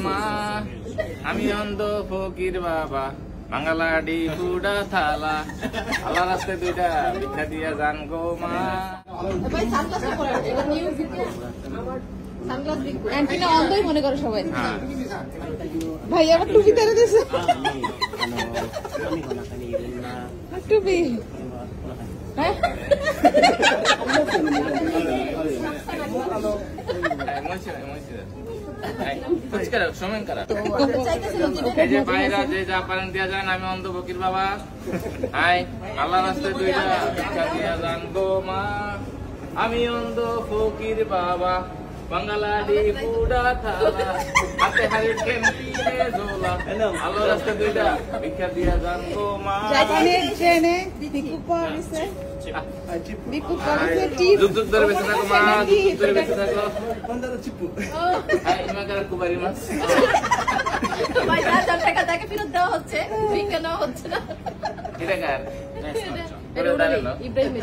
মা আমি অন্ধ ফকির বাবা বাঙালাডি পুডা থালা আল্লাহ রাস্তায় দুইটা ভিক্ষা দিয়া যান গো মা। অ্যান্টিনা অন্ধই মনে করো সবাই। ভাই আবার টুপি তারা দিয়েছে, টুপি বাইরা যে যা পারেন দিয়া যান আমি অন্ধ ফকির বাবা আল্লাহ রাস্তায় দুইটা ভিক্ষা দিয়া যান গো মা। আমি অন্ধ ফকির বাবা বাঙালাডি পুডা থালা হাতে হাড়ি টেম্পিনে ঝোলা আল্লাহ রাস্তায় দুইটা ভিক্ষা দিয়া যান গো মা। যুগ যুগ ধরে বেঁচে থাকো মা, যুগ যুগ ধরে বেঁচে থাকো। কুমারী মাছ টাকা ফেরত দেওয়া হচ্ছে, ভিক্ষা নেওয়া হচ্ছে না। ইব্রাহিম